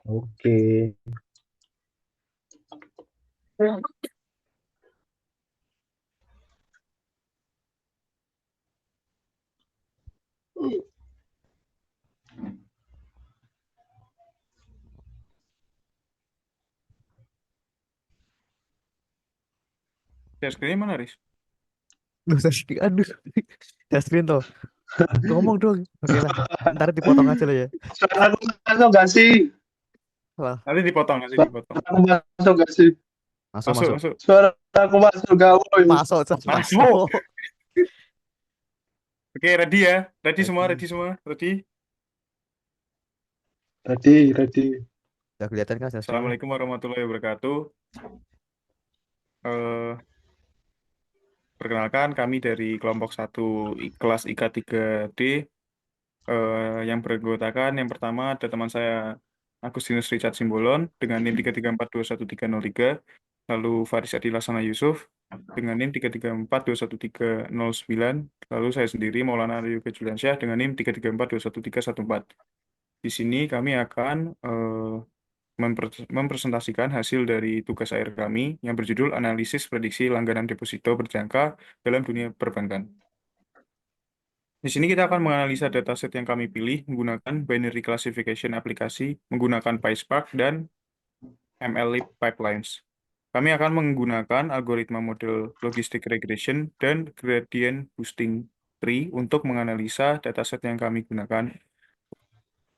Oke. Share screen mana, Riz? Duh, aduh, Jasmine tuh ngomong dong. Oke lah, ntar dipotong aja lah ya. Suara aku masuk gak sih? Lah, Nanti dipotong, nanti Suara dipotong. aku masuk gak sih? masuk Masuk, masuk masuk. Suara aku masuk gak, woi? masuk Chan, Masuk. masuk. Oke, ready ya? Ready semua, Ready, ready semua. Ready? ready, ready. Udah kelihatan kan Jasmine-nya? Assalamualaikum warahmatullahi wabarakatuh. Eh, Perkenalkan, kami dari kelompok 1 kelas IK 3D. Yang beranggotakan yang pertama ada teman saya Agustinus Richard Simbolon dengan NIM 334211303, lalu Faris Adi Laksana Yusuf dengan NIM 334211309, lalu saya sendiri Maulana Aryo Juliansyah dengan NIM 334211314. Di sini kami akan mempresentasikan hasil dari tugas akhir kami yang berjudul Analisis Prediksi Langganan Deposito Berjangka dalam Dunia Perbankan. Di sini kita akan menganalisa dataset yang kami pilih menggunakan binary classification aplikasi, menggunakan PySpark dan MLlib pipelines. Kami akan menggunakan algoritma model logistic regression dan gradient boosting tree untuk menganalisa dataset yang kami gunakan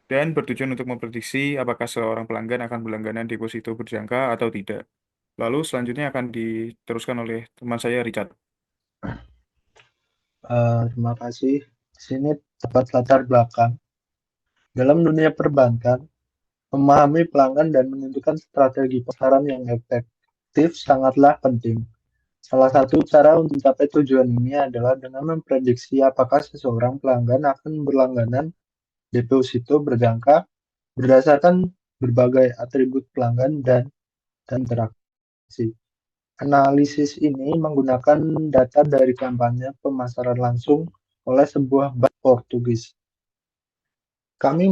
dan bertujuan untuk memprediksi apakah seorang pelanggan akan berlangganan deposito berjangka atau tidak. Lalu selanjutnya akan diteruskan oleh teman saya Richard. Terima kasih. Di sini dapat latar belakang. Dalam dunia perbankan, memahami pelanggan dan menentukan strategi pemasaran yang efektif sangatlah penting. Salah satu cara untuk mencapai tujuan ini adalah dengan memprediksi apakah seseorang pelanggan akan berlangganan deposito berjangka berdasarkan berbagai atribut pelanggan dan interaksi. Analisis ini menggunakan data dari kampanye pemasaran langsung oleh sebuah bank Portugis. Kami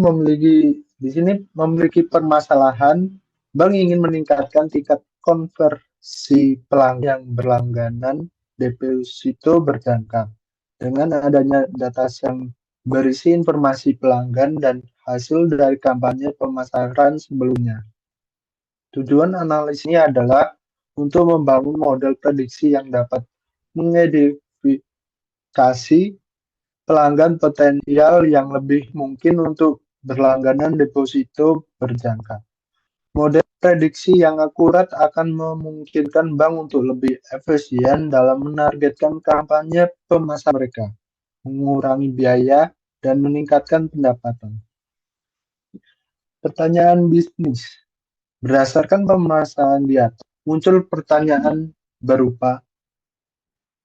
di sini memiliki permasalahan. Bank ingin meningkatkan tingkat konversi pelanggan yang berlangganan deposito berjangka. Dengan adanya data yang berisi informasi pelanggan dan hasil dari kampanye pemasaran sebelumnya. Tujuan analisis ini adalah untuk membangun model prediksi yang dapat mengidentifikasi pelanggan potensial yang lebih mungkin untuk berlangganan deposito berjangka. Model prediksi yang akurat akan memungkinkan bank untuk lebih efisien dalam menargetkan kampanye pemasaran mereka, mengurangi biaya, dan meningkatkan pendapatan. Pertanyaan bisnis. Berdasarkan pemasaran di atas, muncul pertanyaan berupa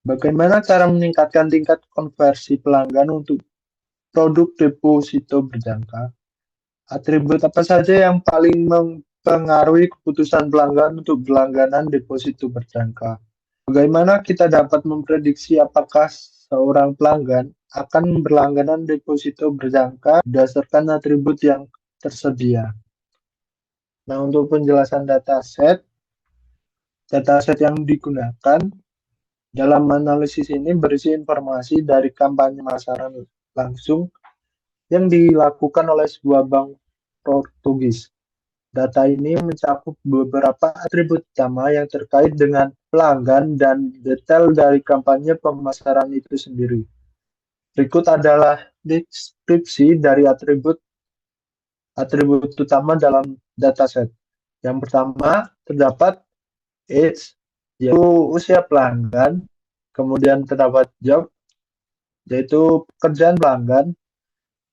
bagaimana cara meningkatkan tingkat konversi pelanggan untuk produk deposito berjangka? Atribut apa saja yang paling mempengaruhi keputusan pelanggan untuk berlangganan deposito berjangka? Bagaimana kita dapat memprediksi apakah seorang pelanggan akan berlangganan deposito berjangka berdasarkan atribut yang tersedia? Nah, untuk penjelasan dataset yang digunakan dalam analisis ini berisi informasi dari kampanye pemasaran langsung yang dilakukan oleh sebuah bank Portugis. Data ini mencakup beberapa atribut utama yang terkait dengan pelanggan dan detail dari kampanye pemasaran itu sendiri. Berikut adalah deskripsi dari atribut utama dalam dataset. Yang pertama, terdapat age, yaitu usia pelanggan. Kemudian terdapat job, yaitu pekerjaan pelanggan.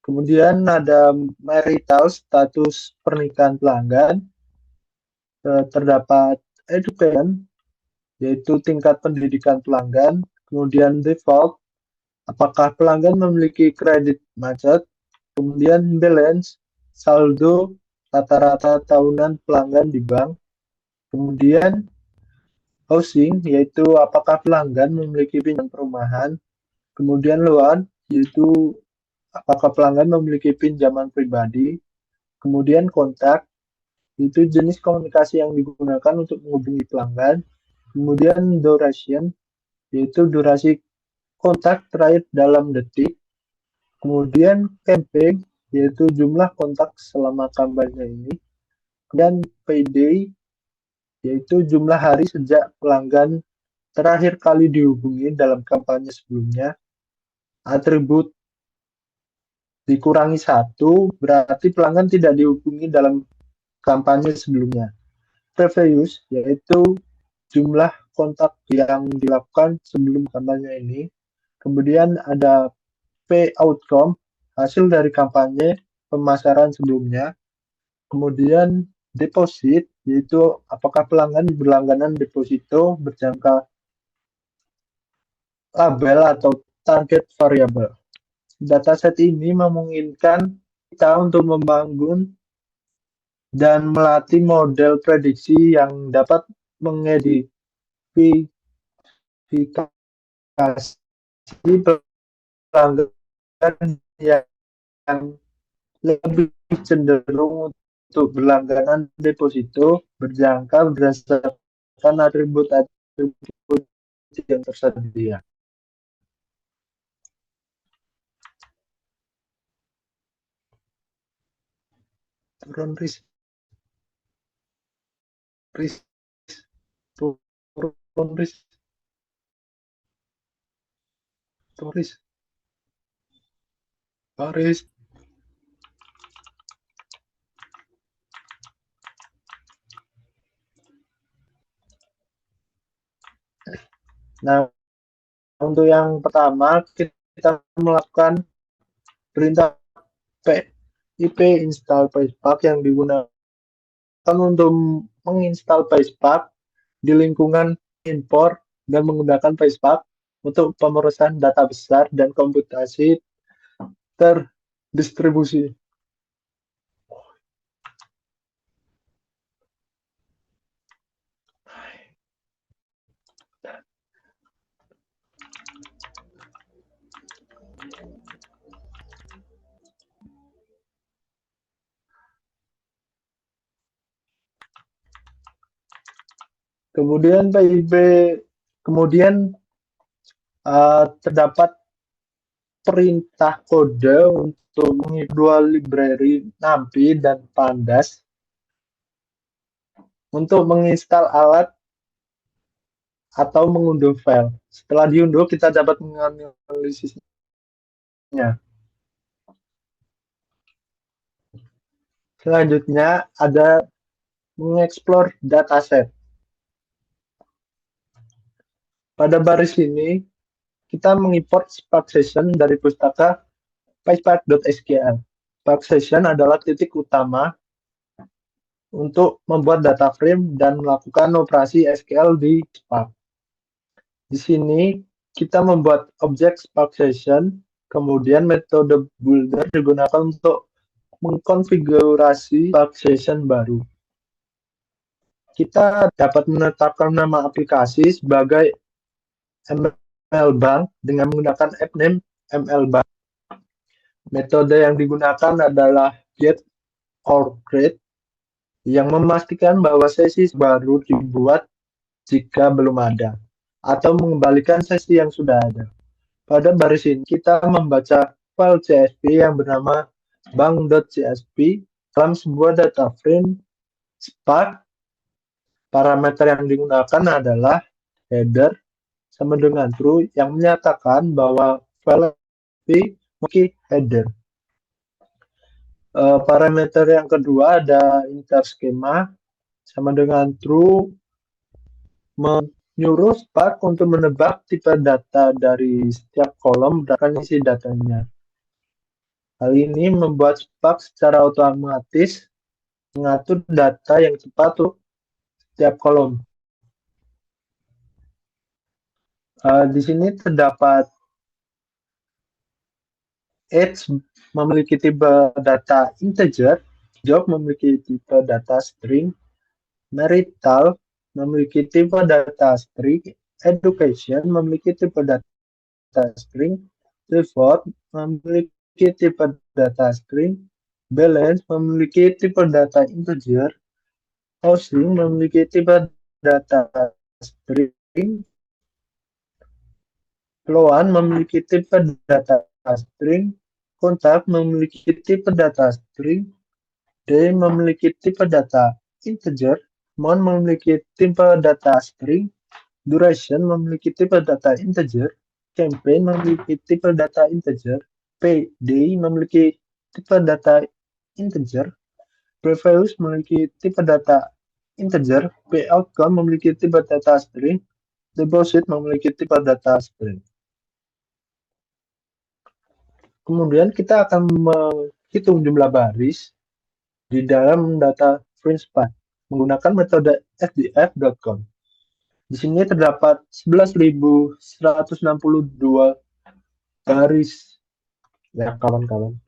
Kemudian ada marital, status pernikahan pelanggan. Terdapat education, yaitu tingkat pendidikan pelanggan. Kemudian default, apakah pelanggan memiliki kredit macet. Kemudian balance, saldo rata-rata tahunan pelanggan di bank. Kemudian housing, yaitu apakah pelanggan memiliki pinjaman perumahan. Kemudian loan, yaitu apakah pelanggan memiliki pinjaman pribadi. Kemudian kontak, itu jenis komunikasi yang digunakan untuk menghubungi pelanggan. Kemudian duration, yaitu durasi kontak terakhir dalam detik. Kemudian campaign, yaitu jumlah kontak selama kampanye ini. Kemudian payday, yaitu jumlah hari sejak pelanggan terakhir kali dihubungi dalam kampanye sebelumnya. Atribut dikurangi 1, berarti pelanggan tidak dihubungi dalam kampanye sebelumnya. Previous, yaitu jumlah kontak yang dilakukan sebelum kampanye ini. Kemudian ada pay outcome, hasil dari kampanye pemasaran sebelumnya. Kemudian deposit, yaitu apakah pelanggan berlangganan deposito berjangka label atau target variable. Dataset ini memungkinkan kita untuk membangun dan melatih model prediksi yang dapat mengidentifikasi pelanggan yang lebih cenderung untuk berlangganan deposito berjangka berdasarkan atribut-atribut yang tersedia. Turun risk, turun risk. Baris. Nah, untuk yang pertama kita melakukan perintah pip install PySpark yang digunakan untuk menginstal PySpark di lingkungan import dan menggunakan PySpark untuk pemrosesan data besar dan komputasi terdistribusi. Kemudian PIB, kemudian terdapat perintah kode untuk mengikuti dua library NumPy dan Pandas untuk menginstal alat atau mengunduh file. Setelah diunduh, kita dapat menganalisisnya. Selanjutnya ada mengeksplor dataset. Pada baris ini, kita mengimport Spark Session dari pustaka PySpark.sql. Spark Session adalah titik utama untuk membuat data frame dan melakukan operasi SQL di Spark. Di sini, kita membuat objek Spark Session, kemudian metode builder digunakan untuk mengkonfigurasi Spark Session baru. Kita dapat menetapkan nama aplikasi sebagai MLBank dengan menggunakan appname MLBank. Metode yang digunakan adalah get or create yang memastikan bahwa sesi baru dibuat jika belum ada, atau mengembalikan sesi yang sudah ada. Pada baris ini kita membaca file CSV yang bernama bank.csv dalam sebuah data frame Spark. Parameter yang digunakan adalah header sama dengan true yang menyatakan bahwa file memiliki header. Parameter yang kedua ada inter skema sama dengan true menyuruh Spark untuk menebak tipe data dari setiap kolom berdasarkan isi datanya. Hal ini membuat Spark secara otomatis mengatur data yang tepat untuk setiap kolom. Di sini terdapat age memiliki tipe data integer, job memiliki tipe data string, marital memiliki tipe data string, education memiliki tipe data string, default memiliki tipe data string, balance memiliki tipe data integer, Housing memiliki tipe data string, Flowan memiliki tipe data string, Kontak memiliki tipe data string, Day memiliki tipe data integer, Mon memiliki tipe data string, Duration memiliki tipe data integer, Campaign memiliki tipe data integer, Payday memiliki tipe data integer, Previous memiliki tipe data integer, Poutcome memiliki tipe data string, Deposit memiliki tipe data string. Kemudian kita akan menghitung jumlah baris di dalam data FringePath menggunakan metode sdf.com. Di sini terdapat 11.162 baris ya kawan-kawan.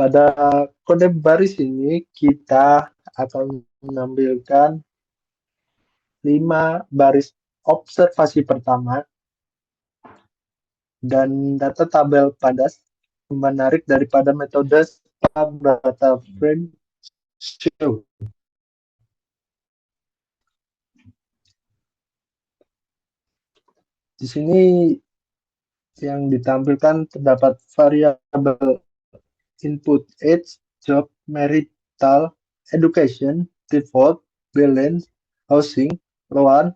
Pada kode baris ini kita akan menampilkan 5 baris observasi pertama dan data tabel padas menarik daripada metode Spark Data Frame Show. Di sini yang ditampilkan terdapat variabel input age, job, marital, education, default, balance, housing, loan,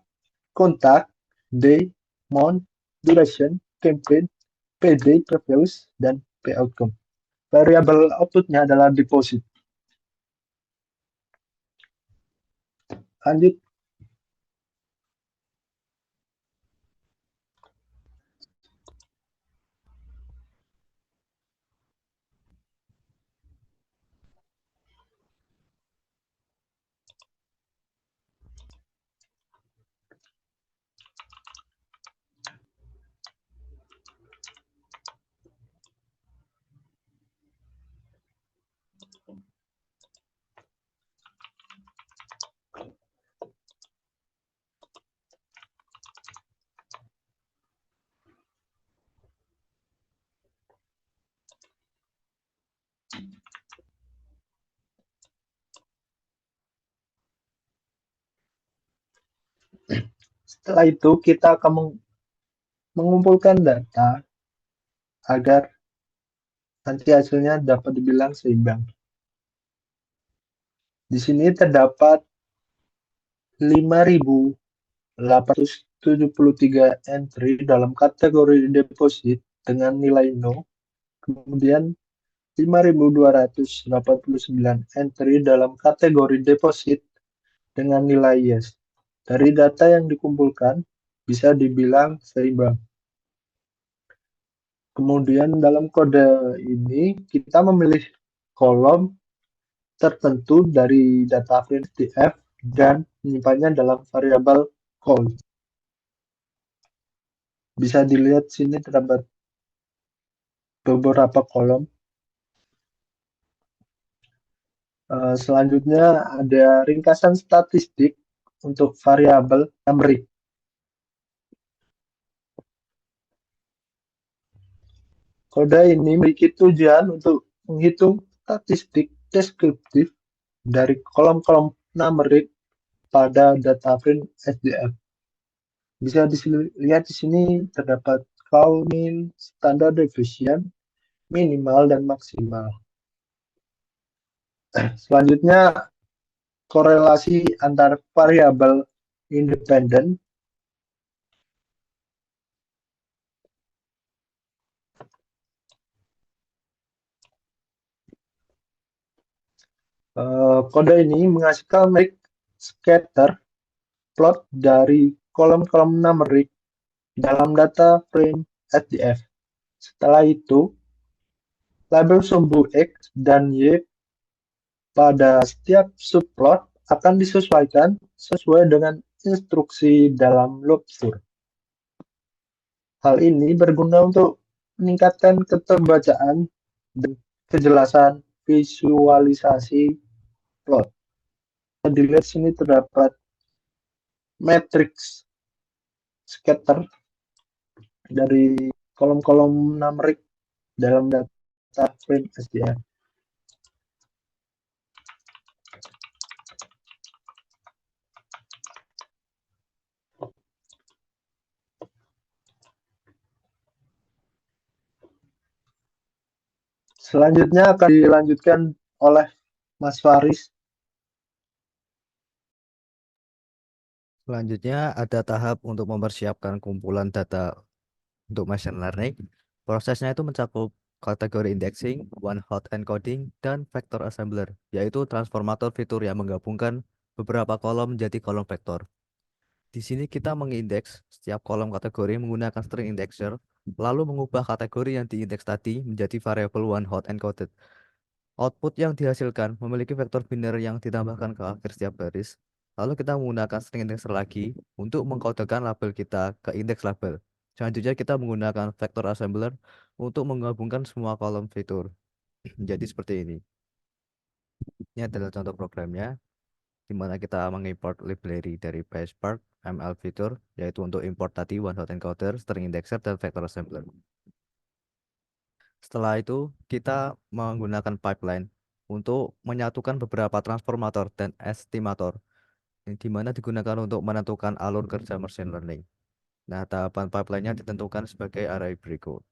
kontak, day, month, duration, campaign, payday, previous, dan pay outcome. Variabel outputnya adalah deposit. Lanjut. Setelah itu kita akan mengumpulkan data agar nanti hasilnya dapat dibilang seimbang. Di sini terdapat 5.873 entry dalam kategori deposit dengan nilai no, kemudian 5.289 entry dalam kategori deposit dengan nilai yes. Dari data yang dikumpulkan bisa dibilang seimbang. Kemudian dalam kode ini kita memilih kolom tertentu dari data FreeDF dan menyimpannya dalam variabel call. Bisa dilihat sini terdapat beberapa kolom. Selanjutnya ada ringkasan statistik untuk variabel numeric. Kode ini memiliki tujuan untuk menghitung statistik deskriptif dari kolom-kolom numerik pada data frame SDF. Bisa dilihat di sini terdapat count, min, standard deviation, minimal, dan maksimal. Selanjutnya, korelasi antar variabel independen. Kode ini menghasilkan metric scatter plot dari kolom-kolom numerik dalam data frame SDF. Setelah itu, label sumbu X dan Y pada setiap subplot akan disesuaikan sesuai dengan instruksi dalam Lobster. Hal ini berguna untuk meningkatkan keterbacaan dan kejelasan visualisasi plot. Dilihat sini terdapat matriks scatter dari kolom-kolom numerik dalam data frame SDF. Selanjutnya akan dilanjutkan oleh Mas Faris. Selanjutnya ada tahap untuk mempersiapkan kumpulan data untuk machine learning. Prosesnya itu mencakup kategori indexing, one hot encoding, dan vector assembler, yaitu transformator fitur yang menggabungkan beberapa kolom menjadi kolom vektor. Di sini kita mengindeks setiap kolom kategori menggunakan string indexer, lalu mengubah kategori yang diindeks tadi menjadi variabel one hot encoded. Output yang dihasilkan memiliki vektor biner yang ditambahkan ke akhir setiap baris. Lalu kita menggunakan string indexer lagi untuk mengkodekan label kita ke indeks label. Selanjutnya kita menggunakan vector assembler untuk menggabungkan semua kolom fitur. Jadi seperti ini. Ini adalah contoh programnya, di mana kita mengimport library dari PySpark, ML Feature, yaitu untuk import tadi one hot encoder, string indexer, dan vector assembler. Setelah itu, kita menggunakan pipeline untuk menyatukan beberapa transformator dan estimator, di mana digunakan untuk menentukan alur kerja machine learning. Nah, tahapan pipeline-nya ditentukan sebagai array berikut,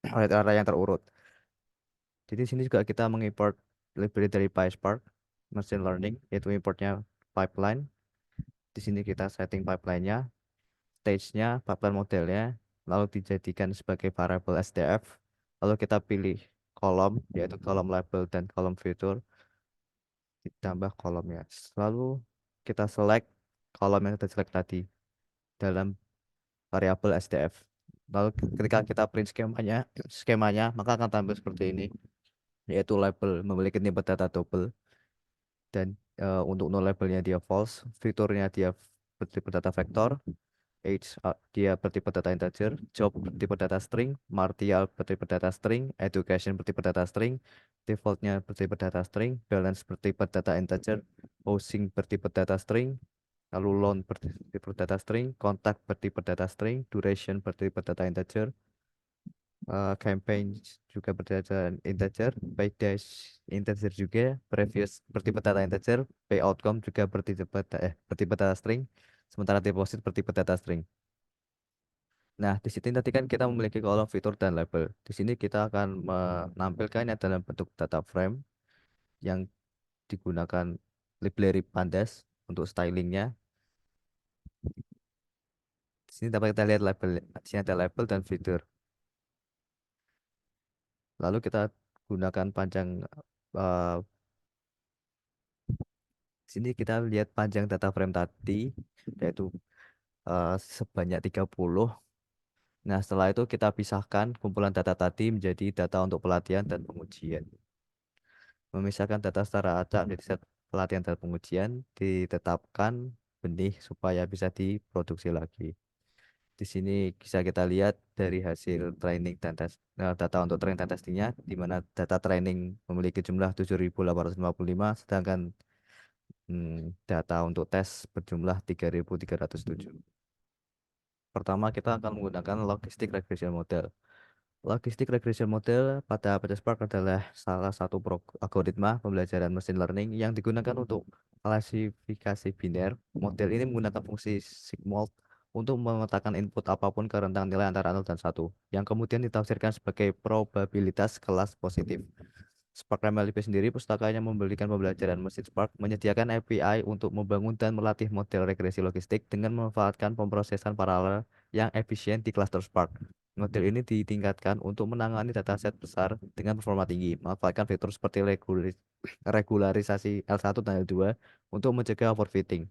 array yang terurut. Jadi di sini juga kita mengimport library dari PySpark, machine learning, yaitu importnya pipeline. Di sini kita setting pipeline-nya, stage-nya, pipeline modelnya, lalu dijadikan sebagai variable SDF. Lalu kita pilih kolom, yaitu kolom label dan kolom fitur, ditambah kolomnya. Lalu kita select kolom yang kita select tadi dalam variabel SDF. Lalu ketika kita print skemanya maka akan tampil seperti ini, yaitu label memiliki tipe data double, dan untuk no labelnya dia false, fiturnya dia bertipe data vektor, age dia bertipe data integer, job bertipe data string, martial bertipe data string, education bertipe data string, defaultnya bertipe data string, balance bertipe data integer, housing bertipe data string, lalu loan bertipe data string, contact bertipe data string, duration bertipe data integer, campaign juga berdata integer, by dash integer juga, previous bertipe data integer, pay outcome juga bertipe data string, sementara deposit bertipe data string. Nah, di sini tadi kan kita memiliki kolom fitur dan label. Di sini kita akan menampilkannya dalam bentuk data frame yang digunakan library Pandas untuk stylingnya. Di sini dapat kita lihat label, di sini ada label dan fitur. Lalu kita gunakan panjang, di sini kita lihat panjang data frame tadi, yaitu sebanyak 30. Nah, setelah itu kita pisahkan kumpulan data tadi menjadi data untuk pelatihan dan pengujian. Memisahkan data secara acak menjadi set pelatihan dan pengujian, ditetapkan benih supaya bisa diproduksi lagi. Di sini bisa kita lihat dari hasil training dan data untuk training dan testingnya, di mana data training memiliki jumlah 7.855, sedangkan data untuk tes berjumlah 3.307. Pertama, kita akan menggunakan logistic regression model. Logistic regression model pada PySpark adalah salah satu algoritma pembelajaran machine learning yang digunakan untuk klasifikasi biner. Model ini menggunakan fungsi sigmoid untuk memetakan input apapun ke rentang nilai antara 0 dan 1, yang kemudian ditafsirkan sebagai probabilitas kelas positif. Spark MLP sendiri, pustakanya memberikan pembelajaran mesin Spark, menyediakan API untuk membangun dan melatih model regresi logistik dengan memanfaatkan pemrosesan paralel yang efisien di cluster Spark. Model ini ditingkatkan untuk menangani dataset besar dengan performa tinggi, memanfaatkan fitur seperti regularisasi L1 dan L2 untuk mencegah overfitting,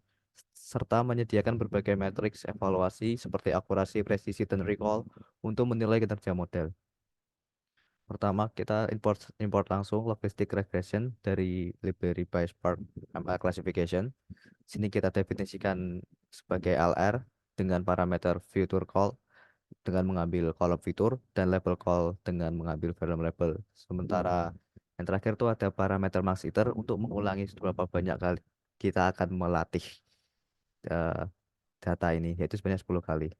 serta menyediakan berbagai matriks evaluasi seperti akurasi, presisi, dan recall untuk menilai kinerja model. Pertama, kita import langsung logistic regression dari library PySpark ML classification. Sini kita definisikan sebagai LR dengan parameter future call dengan mengambil column fitur dan label call dengan mengambil volume label. Sementara yang terakhir itu ada parameter max iter untuk mengulangi seberapa banyak kali kita akan melatih data ini, yaitu sebanyak 10 kali.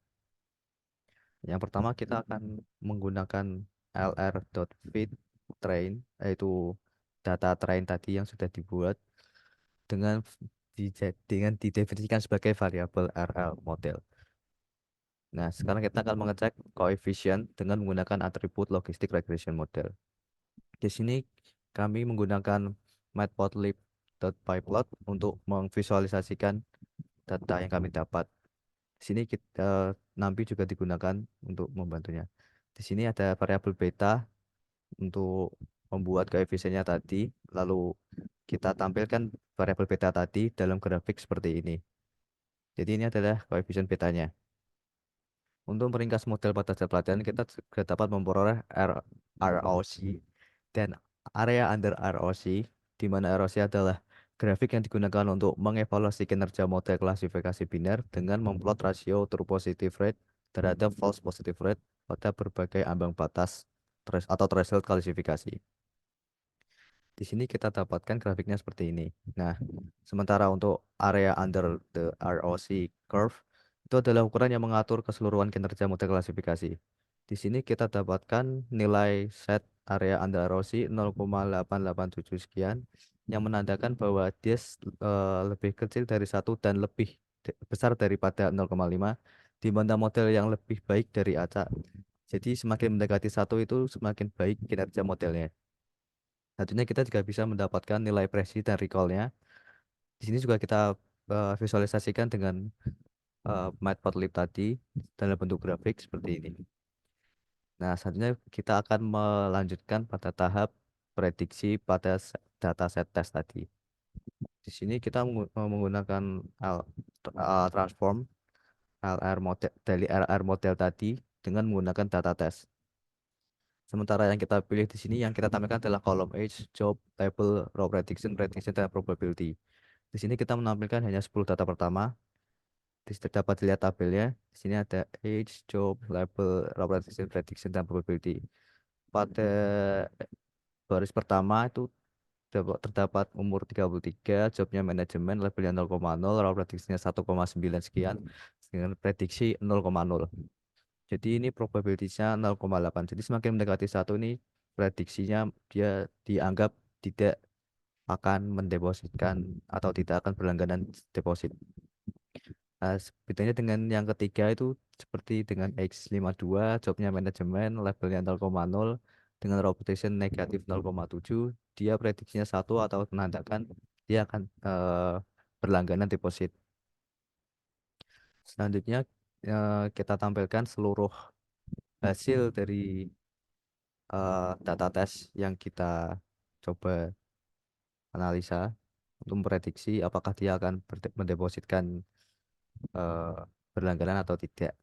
Yang pertama kita akan menggunakan lr.feed train, yaitu data train tadi yang sudah dibuat dengan didefinisikan sebagai variabel RL model. Nah, sekarang kita akan mengecek koefisien dengan menggunakan atribut logistic regression model. Di sini kami menggunakan matplotlib.pyplot untuk memvisualisasikan data yang kami dapat. Di sini kita NumPy juga digunakan untuk membantunya. Di sini ada variabel beta untuk membuat koefisiennya tadi, lalu kita tampilkan variabel beta tadi dalam grafik seperti ini. Jadi ini adalah koefisien betanya. Untuk meringkas model pada dasar pelatihan, kita juga dapat memperoleh ROC dan area under ROC, di mana ROC adalah grafik yang digunakan untuk mengevaluasi kinerja model klasifikasi biner dengan memplot rasio true positive rate terhadap false positive rate pada berbagai ambang batas atau threshold klasifikasi. Di sini kita dapatkan grafiknya seperti ini. Nah, sementara untuk area under the ROC curve itu adalah ukuran yang mengatur keseluruhan kinerja model klasifikasi. Di sini kita dapatkan nilai set area under ROC 0,887 sekian, yang menandakan bahwa dia lebih kecil dari 1 dan lebih besar daripada 0,5, di mana model yang lebih baik dari acak. Jadi semakin mendekati 1 itu semakin baik kinerja modelnya. Tentunya kita juga bisa mendapatkan nilai presisi dan recall-nya. Di sini juga kita visualisasikan dengan matplotlib tadi dalam bentuk grafik seperti ini. Nah, selanjutnya kita akan melanjutkan pada tahap prediksi pada dataset test tadi. Di sini kita menggunakan transform LR model dari LR model tadi dengan menggunakan data test. Sementara yang kita pilih di sini yang kita tampilkan adalah column age, job, label, row prediction, dan probability. Di sini kita menampilkan hanya 10 data pertama. Di sini dapat dilihat tabelnya. Di sini ada age, job, label, row prediction, dan probability. Pada baris pertama itu terdapat umur 33, jobnya manajemen, labelnya 0,0, row prediction-nya 1,9 sekian, dengan prediksi 0,0. Jadi ini probabilitasnya 0,8. Jadi semakin mendekati 1 ini prediksinya dia dianggap tidak akan mendepositkan atau tidak akan berlangganan deposit. Nah, bedanya dengan yang ketiga itu seperti dengan X52, jobnya manajemen, labelnya 0,0, dengan reputation negatif 0,7, dia prediksinya 1 atau menandakan dia akan berlangganan deposit. Selanjutnya kita tampilkan seluruh hasil dari data tes yang kita coba analisa untuk memprediksi apakah dia akan mendepositkan berlangganan atau tidak.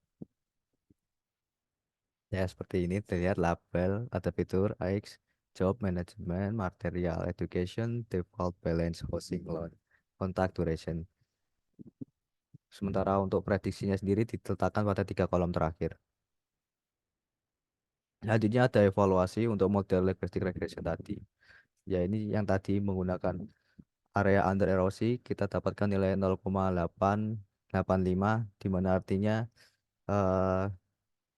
Ya, seperti ini terlihat label, ada fitur X, job management, material education, default balance, housing loan, contact duration. Sementara untuk prediksinya sendiri diletakkan pada 3 kolom terakhir. Selanjutnya ada evaluasi untuk model logistic regression tadi. Ya, ini yang tadi menggunakan area under erosi, kita dapatkan nilai 0,885, di mana artinya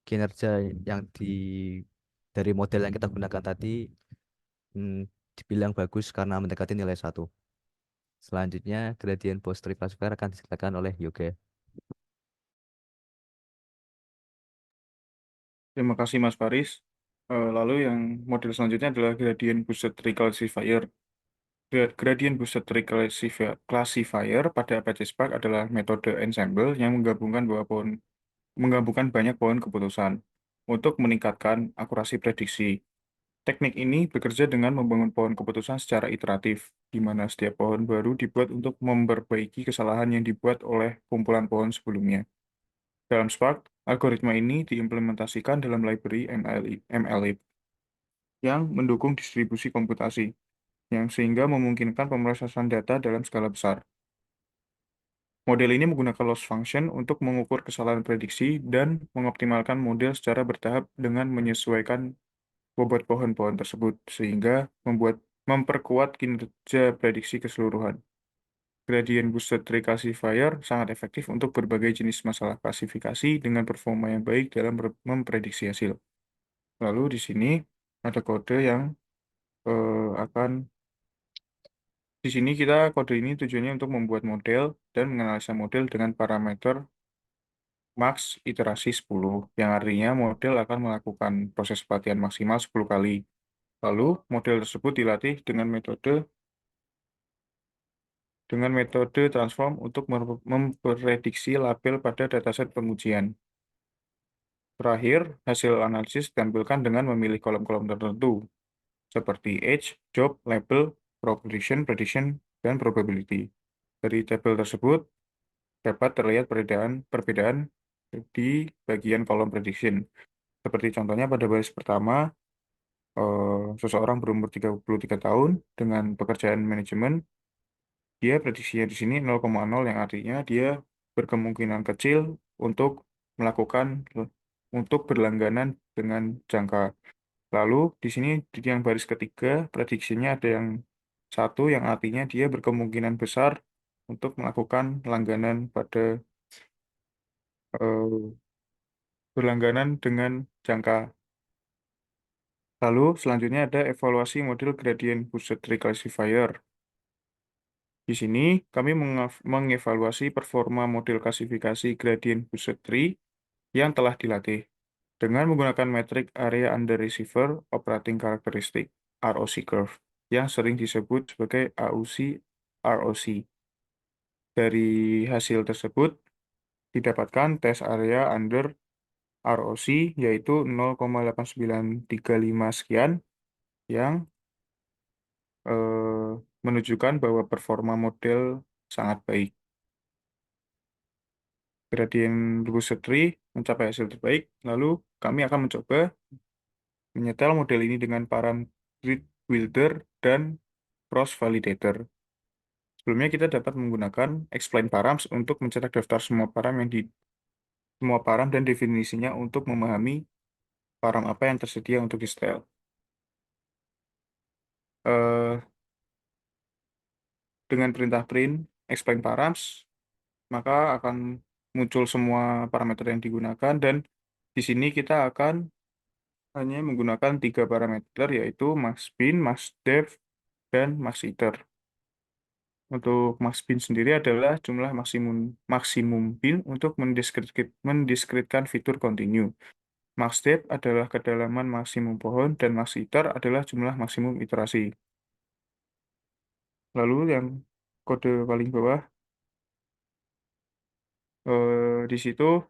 kinerja yang dari model yang kita gunakan tadi dibilang bagus karena mendekati nilai 1. Selanjutnya, gradient Boas-Tree classifier akan diceritakan oleh Yoga. Terima kasih Mas Faris. Lalu yang model selanjutnya adalah gradient boosted tree classifier. Gradient boosted tree classifier pada Apache Spark adalah metode ensemble yang menggabungkan banyak pohon keputusan untuk meningkatkan akurasi prediksi. Teknik ini bekerja dengan membangun pohon keputusan secara iteratif, di mana setiap pohon baru dibuat untuk memperbaiki kesalahan yang dibuat oleh kumpulan pohon sebelumnya. Dalam Spark, algoritma ini diimplementasikan dalam library MLlib yang mendukung distribusi komputasi, yang sehingga memungkinkan pemrosesan data dalam skala besar. Model ini menggunakan loss function untuk mengukur kesalahan prediksi dan mengoptimalkan model secara bertahap dengan menyesuaikan bobot pohon-pohon tersebut, sehingga memperkuat kinerja prediksi keseluruhan. Gradient boosted tree classifier sangat efektif untuk berbagai jenis masalah klasifikasi dengan performa yang baik dalam memprediksi hasil. Lalu di sini ada kode yang akan di sini kode ini tujuannya untuk membuat model dan menganalisa model dengan parameter max iterasi 10, yang artinya model akan melakukan proses pelatihan maksimal 10 kali. Lalu model tersebut dilatih dengan metode transform untuk memprediksi label pada dataset pengujian. Terakhir, hasil analisis ditampilkan dengan memilih kolom-kolom tertentu, seperti age, job, label, prediction, dan probability. Dari tabel tersebut, dapat terlihat perbedaan di bagian kolom prediction. Seperti contohnya pada baris pertama, seseorang berumur 33 tahun dengan pekerjaan manajemen, dia prediksinya di sini 0,0, yang artinya dia berkemungkinan kecil untuk berlangganan dengan jangka. Lalu di sini di yang baris ketiga prediksinya ada yang 1, yang artinya dia berkemungkinan besar untuk melakukan eh, berlangganan dengan jangka. Lalu selanjutnya ada evaluasi model gradient boosted tree classifier. Di sini kami mengevaluasi performa model klasifikasi gradient boosted tree yang telah dilatih dengan menggunakan metrik Area Under Receiver Operating Characteristic (ROC curve) yang sering disebut sebagai AUC ROC. Dari hasil tersebut didapatkan tes area under ROC yaitu 0,8935 sekian, yang menunjukkan bahwa performa model sangat baik. Gradient boosted tree mencapai hasil terbaik, lalu kami akan mencoba menyetel model ini dengan param grid builder dan cross validator. Sebelumnya kita dapat menggunakan explain params untuk mencetak daftar semua param dan definisinya untuk memahami param apa yang tersedia untuk di-setel. Dengan perintah print explain params, maka akan muncul semua parameter yang digunakan, dan di sini kita akan hanya menggunakan 3 parameter, yaitu maxbin, maxdef, dan maxiter. Untuk maxbin sendiri adalah jumlah maksimum bin untuk mendiskretkan fitur kontinu. Maxdepth adalah kedalaman maksimum pohon, dan maxiter adalah jumlah maksimum iterasi. Lalu yang kode paling bawah, di situ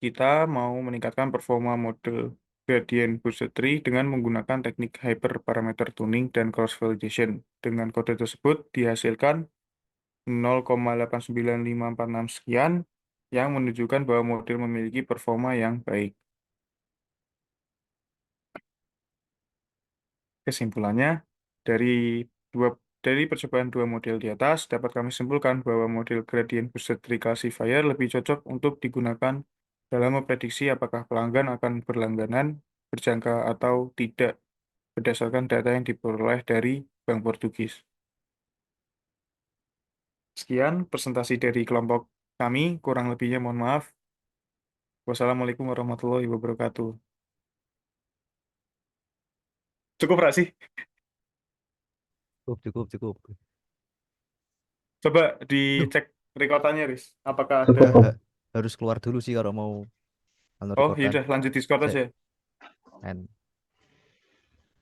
kita mau meningkatkan performa model gradient boosted tree dengan menggunakan teknik hyperparameter tuning dan cross validation. Dengan kode tersebut dihasilkan 0,89546 sekian, yang menunjukkan bahwa model memiliki performa yang baik. Kesimpulannya, dari percobaan 2 model di atas, dapat kami simpulkan bahwa model gradient boosted tree classifier lebih cocok untuk digunakan dalam memprediksi apakah pelanggan akan berlangganan, berjangka, atau tidak berdasarkan data yang diperoleh dari Bank Portugis. Sekian presentasi dari kelompok kami, kurang lebihnya mohon maaf. Wassalamualaikum warahmatullahi wabarakatuh. Cukup nggak sih? Cukup. Coba Duh, dicek rekordannya, Riz. Apakah ada? Cukup, Om. harus keluar dulu sih kalau mau Oh, rekordan. yaudah lanjut Discord Cek aja. N.